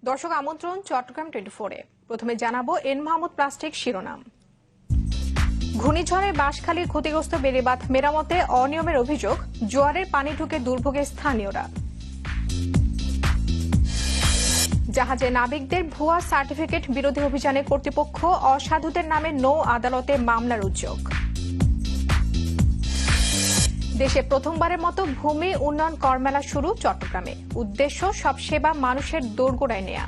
দর্শক আমন্ত্রণ চট্টগ্রাম 24-এ। প্রথমে জানাবো এন মাহমুদ প্লাস্টিক শিরোনাম। ঘূর্ণিঝড়ে বাঁশখালীর ক্ষতিগ্রস্ত বেড়িবাঁধ মেরামতে অনিয়মের অভিযোগ, জোয়ারের পানি ঢুকে দুর্ভোগে স্থানীয়রা। জাহাজে নাবিকদের ভুয়া সার্টিফিকেট বিরোধী অভিযানে কর্তৃপক্ষ অসাধুদের নামে নৌ আদালতে মামলার উদ্যোগ। দেশে প্রথমবারের মতো ভূমি উন্নয়ন করমেলা শুরু চট্টগ্রামে, উদ্দেশ্য সব সেবা মানুষের দোরগোড়ায় নেয়া।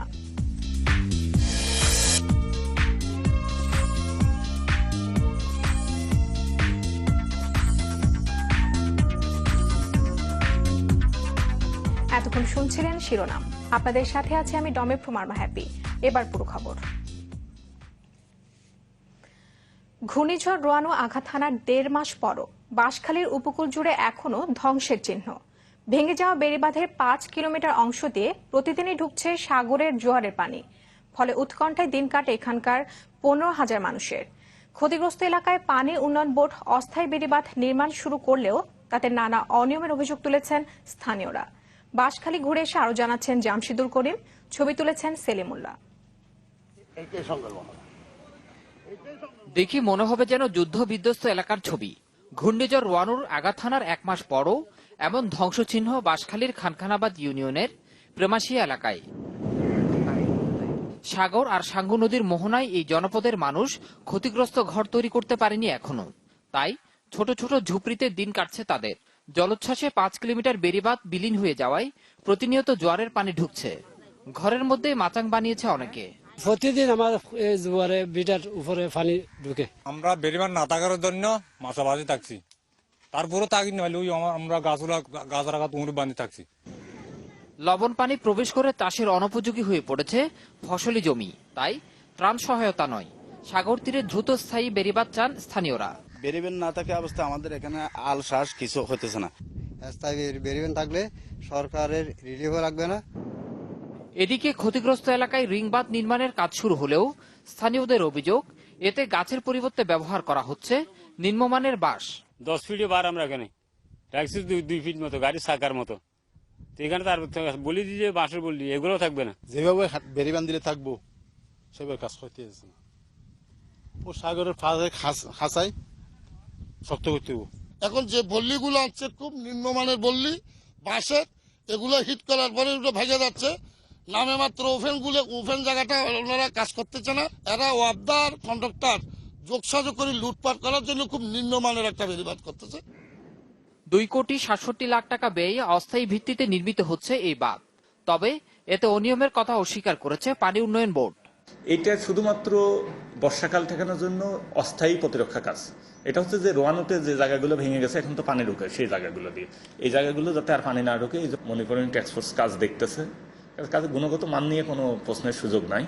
এতক্ষণ শুনছিলেন শিরোনাম, আপনাদের সাথে আছে আমি ডমে প্রমার্মা হ্যাপি। এবার পুরো খবর। ঘূর্ণিঝড় রোয়ানু আঘাত হানার 1.5 মাস পরও বাঁশখালীর উপকূল জুড়ে এখনো ধ্বংসের চিহ্ন। ভেঙে যাওয়া বেড়িবাঁধের 5 কিলোমিটার অংশ দিয়ে প্রতিদিনই ঢুকছে সাগরের জোয়ারের পানি। ফলে উৎকণ্ঠায় দিন কাটে এখানকার 15,000 মানুষের। ক্ষতিগ্রস্ত এলাকায় পানি উন্নয়ন বোর্ড অস্থায়ী বেড়িবাঁধ নির্মাণ শুরু করলেও তাতে নানা অনিয়মের অভিযোগ তুলেছেন স্থানীয়রা। বাঁশখালী ঘুরে এসে আরো জানাচ্ছেন জামশিদুল করিম, ছবি তুলেছেন সেলিমুল্লাহ। দেখি মনে হবে যেন যুদ্ধ বিধ্বস্ত এলাকার ছবি। ঘূর্ণিঝড় রোয়ানুর আঘাত হানার 1 মাস পরও এমন ধ্বংসচিহ্ন বাঁশখালীর খানখানাবাদ ইউনিয়নের প্রেমাশিয়া এলাকায়। সাগর আর সাঙ্গু নদীর মোহনায় এই জনপদের মানুষ ক্ষতিগ্রস্ত ঘর তৈরি করতে পারেনি এখনো। তাই ছোট ছোট ঝুপড়িতে দিন কাটছে তাদের। জলোচ্ছ্বাসে 5 কিলোমিটার বেড়িবাঁধ বিলীন হয়ে যাওয়ায় প্রতিনিয়ত জোয়ারের পানি ঢুকছে। ঘরের মধ্যে মাচাং বানিয়েছে অনেকে। প্রতিদিন আমার জোয়ারে বিটার উপরে পানি ঢুকে। আমরা বেড়িবাঁধ না থাকার জন্য মাছাবাজি থাকছি, তারপরে থাকি নইলে আমরা গাছ তুমুর বান্ধি থাকছি। লবণ পানি প্রবেশ করে চাষের অনুপযোগী হয়ে পড়েছে ফসলি জমি। তাই ত্রাণ সহায়তা নয়, সাগর তীরে দ্রুত স্থায়ী বেড়িবাঁধ চান স্থানীয়রা। বেরিবেন না থাকা অবস্থা আমাদের এখানে আল শ্বাস কিছু হইতেছে না। স্থায়ী বেরিবেন থাকলে সরকারের রিলিফও লাগবে না। এদিকে ক্ষতিগ্রস্ত এলাকায় রিংবাঁধ নির্মাণের কাজ শুরু হলেও স্থানীয়দের অভিযোগ, এতে গাছের পরিবর্তে ব্যবহার করা হচ্ছে নিম্নমানের বাঁশ। 10 ফিটে বার আমরা এখানে রাখছি 2 ফিট মতো, গাড়ির চাকার মতো। এখানে তার বলি দিয়ে বাঁশের বলি এগুলো থাকবে না। যেভাবে বেরিবান দিলে থাকবো সেভাবে কাজ করতে ও সাগরের ফাঁসে খাঁচাই শক্ত করতে। এখন যে বল্লিগুলো আছে খুব নিম্নমানের বল্লি বাঁশের, এগুলো হিট করার পরে ভেঙে যাচ্ছে। নামে মাত্র ওভেন জায়গাটা ওনারা কাজ করতেছে না। এরা ওয়াবদার কন্ডাক্টর যোগসাযোগ করে লুটপাট করার জন্য খুব নিম্নমানের একটা বেড়িবাঁধ করতেছে। 2,67,00,000 টাকা ব্যয়ে অস্থায়ী ভিত্তিতে নির্মিত হচ্ছে এই বাঁধ। তবে এতে অনিয়মের কথা অস্বীকার করেছে পানি উন্নয়ন বোর্ড। এটা শুধুমাত্র বর্ষাকাল ঠেকানোর জন্য অস্থায়ী প্রতিরক্ষা কাজ। এটা হচ্ছে যে রোয়ানুতে যে জায়গাগুলো ভেঙে গেছে এখন তো পানি ঢুকে, সেই জায়গাগুলো দিয়ে এই জায়গাগুলো যাতে আর পানি না ঢুকে এই মনিটরিং ট্যাক্সফোর্স কাজ দেখতেছে। কাজে গুণগত মান নিয়ে কোনো প্রশ্নের সুযোগ নাই।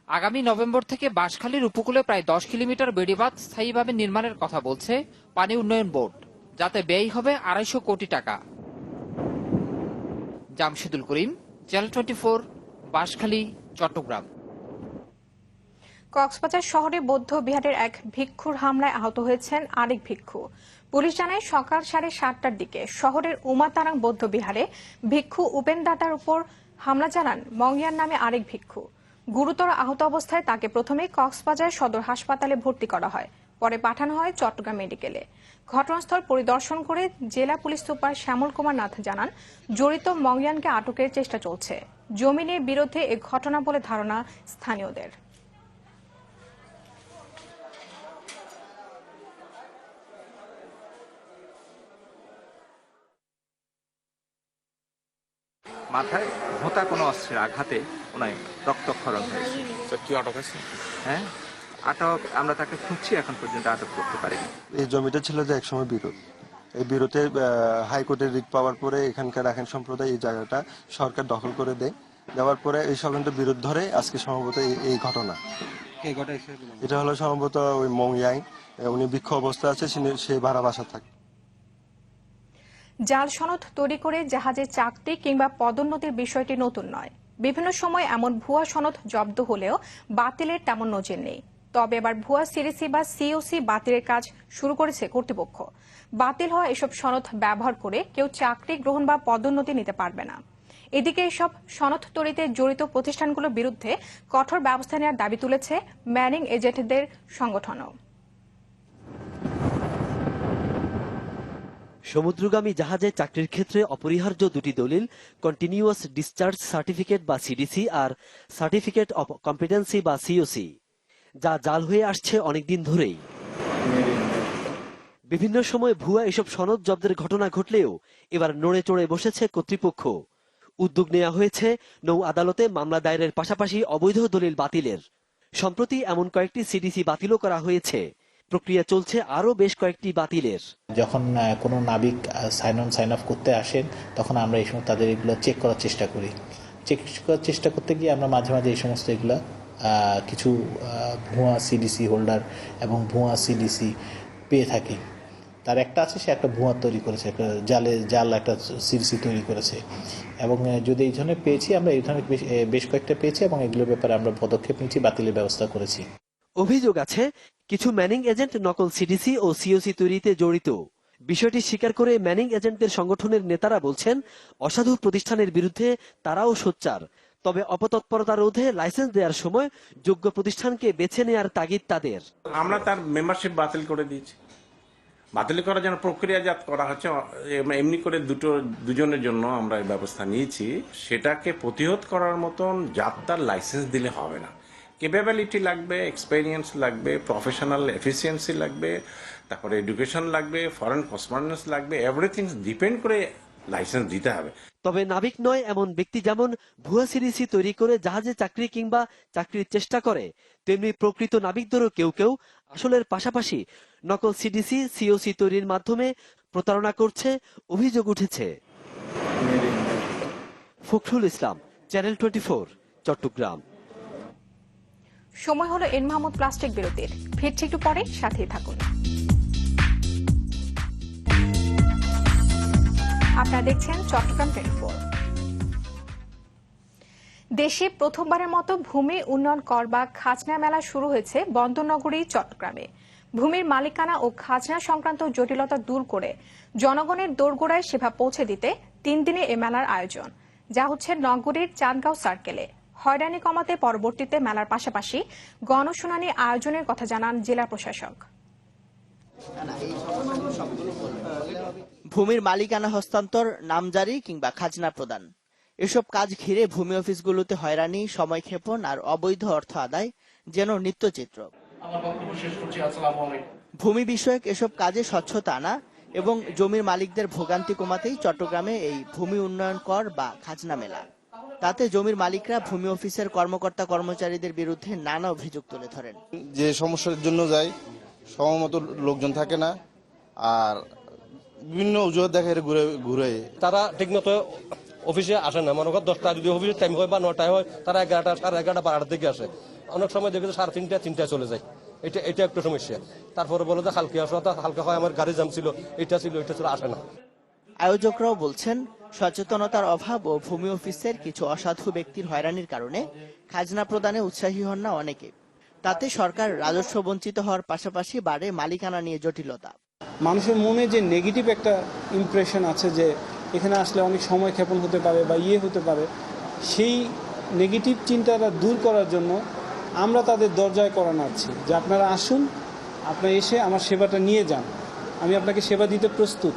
আগামী নভেম্বর থেকে বাঁশখালীর উপকূলে প্রায় 10 কিলোমিটার বেড়িবাঁধ স্থায়ীভাবে নির্মাণের কথা বলছে পানি উন্নয়ন বোর্ড, যাতে ব্যয় হবে 250 কোটি টাকা। জামশিদুল করিম, চ্যানেল 24, বাঁশখালী, চট্টগ্রাম। কক্সবাজার শহরে বৌদ্ধ বিহারের এক ভিক্ষুর হামলায় আহত হয়েছেন আরেক ভিক্ষু। পুলিশ জানায় সকাল 7:30টার দিকে শহরের উমাতারাং বৌদ্ধ বিহারে ভিক্ষু উপেন দাতার উপর হামলা চালান মংয়ান নামে আরেক ভিক্ষু। গুরুতর আহত অবস্থায় তাকে প্রথমে কক্সবাজার সদর হাসপাতালে ভর্তি করা হয়, পরে পাঠানো হয় চট্টগ্রাম মেডিকেলে। ঘটনাস্থল পরিদর্শন করে জেলা পুলিশ সুপার শ্যামল কুমার নাথ জানান, জড়িত মংয়ানকে আটকের চেষ্টা চলছে। জমিনের বিরুদ্ধে এ ঘটনা বলে ধারণা স্থানীয়দের। মাথায় ভোঁতা কোনো অস্ত্রের আঘাতে ওনায় রক্তক্ষরণ হয়েছে। কি আটক আছে? হ্যাঁ, আটক আমরা তাকে খুঁজছি, এখন পর্যন্ত আটক করতে পারিনি। এই জমিটা ছিল যে একসময় বিরোধ, এই বিরোধে হাইকোর্টের রিট পাওয়ার পরে এখানকার রাখাইন সম্প্রদায় এই জায়গাটা সরকার দখল করে দেয়। দেওয়ার পরে এই সংক্রান্ত বিরোধ ধরে আজকে সম্ভবত এই ঘটনা। এটা হলো সম্ভবত ওই মংয়াং, উনি ভিক্ষু অবস্থা আছে, সে ভাড়া বাসা থাকে। জাল সনদ তৈরি করে জাহাজে চাকরি কিংবা পদোন্নতির বিষয়টি নতুন নয়। বিভিন্ন সময় এমন ভুয়া সনদ জব্দ হলেও বাতিলের তেমন নজির নেই। তবে এবার ভুয়া সিরিসি বা সিওসি বাতিলের কাজ শুরু করেছে কর্তৃপক্ষ। বাতিল হওয়া এসব সনদ ব্যবহার করে কেউ চাকরি গ্রহণ বা পদোন্নতি নিতে পারবে না। এদিকে এসব সনদ তৈরিতে জড়িত প্রতিষ্ঠানগুলোর বিরুদ্ধে কঠোর ব্যবস্থা নেওয়ার দাবি তুলেছে ম্যানিং এজেন্টদের সংগঠনও। সমুদ্রগামী জাহাজে চাকরির ক্ষেত্রে অপরিহার্য দুটি দলিল কন্টিনিউয়াস ডিসচার্জ সার্টিফিকেট বা সিডিসি আর সার্টিফিকেট অফ কম্পিটেন্সি বা সিওসি, যা জাল হয়ে আসছে অনেকদিন ধরেই। বিভিন্ন সময় ভুয়া এসব সনদ জব্দের ঘটনা ঘটলেও এবার নড়ে চড়ে বসেছে কর্তৃপক্ষ। উদ্যোগ নেওয়া হয়েছে নৌ আদালতে মামলা দায়েরের পাশাপাশি অবৈধ দলিল বাতিলের। সম্প্রতি এমন কয়েকটি সিডিসি বাতিলও করা হয়েছে। প্রক্রিয়া চলছে আরো বেশ কয়েকটি বাতিলের। যখন কোনো নাবিক সাইন অফ করতে আসেন তখন আমরা এই সময় তাদের এগুলো চেক করার চেষ্টা করি। চেক করার চেষ্টা করতে গিয়ে আমরা মাঝে মাঝে এই সমস্ত এগুলা কিছু ভুয়া সিডিসি হোল্ডার এবং ভুয়া সিডিসি পেয়ে থাকি। তার একটা আছে, সে একটা ভুয়া তৈরি করেছে, একটা জাল একটা সিডিসি তৈরি করেছে। এবং যদি এই ধরনের পেয়েছি, আমরা এই ধরনের বেশ কয়েকটা পেয়েছি এবং এগুলোর ব্যাপারে আমরা পদক্ষেপ নিয়েছি, বাতিলের ব্যবস্থা করেছি। অভিযোগ আছে কিছু ম্যানিং এজেন্ট নকল সিডিসি ও সিওসি তৈরিতে জড়িত। বিষয়টি স্বীকার করে ম্যানিং এজেন্টদের সংগঠনের নেতারা বলছেন, অসাধু প্রতিষ্ঠানের বিরুদ্ধে তারাও সোচ্চার। তবে অপতৎপরতা রোধে লাইসেন্স দেওয়ার সময় যোগ্য প্রতিষ্ঠানকে বেছে নেওয়ার তাগিদ তাদের। আমরা তার মেম্বারশিপ বাতিল করে দিয়েছি। বাতিল করার জন্য প্রক্রিয়াজাত করা হচ্ছে, এমনি করে দুজনের জন্য আমরা এই ব্যবস্থা নিয়েছি। সেটাকে প্রতিহত করার মতন যাত্রার লাইসেন্স দিলে হবে না। ক্যাপাবিলিটি লাগবে, এক্সপেরিয়েন্স লাগবে, প্রফেশনাল এফিসিয়েন্সি লাগবে, তারপরে এডুকেশন লাগবে, ফরেন কসমারেন্স লাগবে, এভরিথিং ডিপেন্ড করে লাইসেন্স দিতে হবে। তবে নাবিক নয় এমন ব্যক্তি যেমন ভুয়া সিডিসি তৈরি করে জাহাজে চাকরি কিংবা চাকরির চেষ্টা করে, তেমনি প্রকৃত নাবিকদেরও কেউ কেউ আসলের পাশাপাশি নকল সিডিসি সিওসি তৈরির মাধ্যমে প্রতারণা করছে অভিযোগ উঠেছে। ফখরুল ইসলাম, চ্যানেল 24, চট্টগ্রাম। সময় হলো এন মাহমুদ প্লাস্টিক বিরতির। ফিরছি একটু পরে, সাথেই থাকুন। আপনারা দেখছেন চট্টগ্রাম 24। দেশে প্রথমবারের মতো ভূমি উন্নয়ন কর বা খাজনা মেলা শুরু হয়েছে বন্দরনগরী চট্টগ্রামে। ভূমির মালিকানা ও খাজনা সংক্রান্ত জটিলতা দূর করে জনগণের দোরগোড়ায় সেবা পৌঁছে দিতে 3 দিনে এ মেলার আয়োজন, যা হচ্ছে নগরীর চাঁদগাঁও সার্কেলে। হয়রানি কমাতে পরবর্তীতে মেলার পাশাপাশি গণশুনানি আয়োজনের কথা জানান জেলা প্রশাসক। ভূমির মালিকানা হস্তান্তর, নামজারি কিংবা খাজনা প্রদান, এসব কাজ ঘিরে ভূমি অফিসগুলোতে হয়রানি, সময়ক্ষেপণ আর অবৈধ অর্থ আদায় যেন নিত্যচিত্র। ভূমি বিষয়ক এসব কাজে স্বচ্ছতা আনা এবং জমির মালিকদের ভোগান্তি কমাতেই চট্টগ্রামে এই ভূমি উন্নয়ন কর বা খাজনা মেলা। তাতে জমির মালিকরা ভূমি অফিসের কর্মকর্তা কর্মচারীদের বিরুদ্ধে নানা অভিযোগ তুলে ধরেন। যে সমস্যার জন্য যায় সময়মতো লোকজন থাকে না, আর বিভিন্ন অজুহাত দেখায় ঘুরে তারা ঠিকমতো অফিসে আসে না। মনে কর 10টা যদি অফিসের টাইম হয় বা 9টায় হয়, তারা 11টা, 11:30 বা 8টার দিকে আসে। অনেক সময় দেখে 3:30, 3টায় চলে যায়। এটা একটা সমস্যা। তারপরে বলো যে হালকা আসো, হালকা হয় আমার গাড়ি জাম ছিল, এটা ছিল, আসে না। আয়োজকরাও বলছেন, সচেতনতার অভাব ও ভূমি অফিসের কিছু অসাধু ব্যক্তির হয়রানির কারণে খাজনা প্রদানে উৎসাহী হন না অনেকে। তাতে সরকার রাজস্ব বঞ্চিত হওয়ার পাশাপাশি বাড়ে মালিকানা নিয়ে জটিলতা। মানুষের মনে যে নেগেটিভ একটা ইমপ্রেশন আছে যে এখানে আসলে অনেক সময় ক্ষেপণ হতে পারে বা হতে পারে, সেই নেগেটিভ চিন্তাটা দূর করার জন্য আমরা তাদের দরজায় করা নাড়ছি যে আপনারা আসুন, আপনারা এসে আমার সেবাটা নিয়ে যান, আমি আপনাকে সেবা দিতে প্রস্তুত।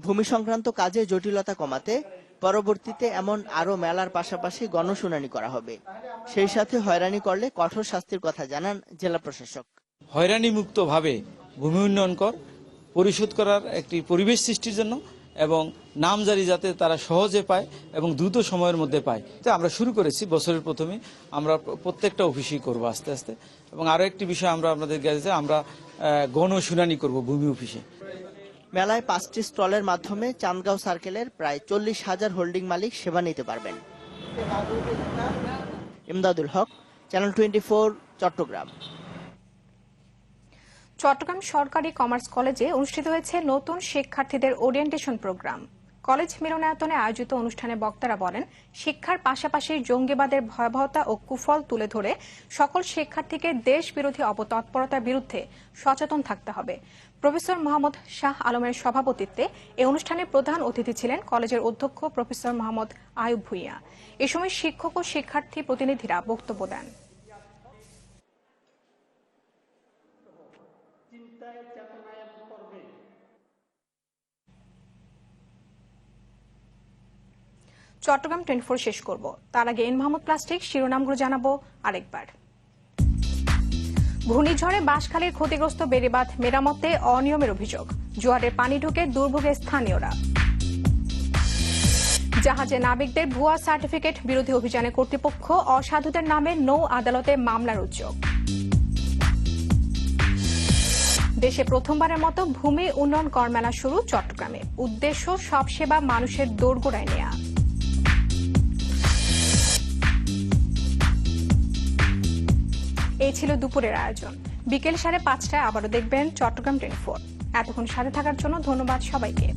ভূমি সংক্রান্ত কাজে জটিলতা কমাতে পরবর্তীতে এমন আরো মেলার পাশাপাশি গণশুনানি করা হবে। সেই সাথে হয়রানি করলে কঠোর শাস্তির কথা জানান জেলা প্রশাসক। হয়রানি মুক্ত ভাবে ভূমি উন্নয়ন কর পরিশোধ করার একটি পরিবেশ সৃষ্টির জন্য এবং নামজারি যাতে তারা সহজে পায় এবং দ্রুত সময়ের মধ্যে পায়, আমরা শুরু করেছি বছরের প্রথমে। আমরা প্রত্যেকটা অফিসেই করব আস্তে আস্তে। এবং আরো একটি বিষয় আমরা আপনাদের কাছে আমরা গণশুনানি করব ভূমি অফিসে। মেলায় 5টি স্টলের মাধ্যমে চাঁদগাঁও সার্কেলের প্রায় 40,000 হোল্ডিং মালিক সেবা নিতে পারবেন। ইমদাদুল হক, চ্যানেল 24, চট্টগ্রাম। চট্টগ্রাম সরকারি কমার্স কলেজে অনুষ্ঠিত হয়েছে নতুন শিক্ষার্থীদের ওরিয়েন্টেশন প্রোগ্রাম। কলেজ মিলনায়তনে আয়োজিত অনুষ্ঠানে বক্তারা বলেন, শিক্ষার পাশাপাশি জঙ্গিবাদের ভয়াবহতা ও কুফল তুলে ধরে সকল শিক্ষার্থীকে দেশ বিরোধী অপতৎপরতার বিরুদ্ধে সচেতন থাকতে হবে। প্রফেসর মোহাম্মদ শাহ আলমের সভাপতিত্বে এই অনুষ্ঠানে প্রধান অতিথি ছিলেন কলেজের অধ্যক্ষ প্রফেসর মোহাম্মদ আয়ুব ভূঁইয়া। এ সময় শিক্ষক ও শিক্ষার্থী প্রতিনিধিরা বক্তব্য দেন। চট্টগ্রাম 24 শেষ করব, তার আগে এন মাহমুদ প্লাস্টিক শিরোনামগুলো জানাবো আরেকবার। ঘূর্ণিঝড়ে বাঁশখালীর ক্ষতিগ্রস্ত বেড়িবাঁধ মেরামতে অনিয়মের অভিযোগ, জোয়ারের পানি ঢুকে দুর্ভোগে স্থানীয়রা। জাহাজে নাবিকদের ভুয়া সার্টিফিকেট বিরোধী অভিযানে কর্তৃপক্ষ, অসাধুদের নামে নৌ আদালতে মামলার উদ্যোগ। দেশে প্রথমবারের মতো ভূমি উন্নয়ন কর মেলা শুরু চট্টগ্রামে, উদ্দেশ্য সব সেবা মানুষের দোরগোড়ায় নেয়া। এই ছিল দুপুরের আয়োজন। বিকেল 5:30টায় আবারও দেখবেন চট্টগ্রাম 24। এতক্ষণ সাথে থাকার জন্য ধন্যবাদ সবাইকে।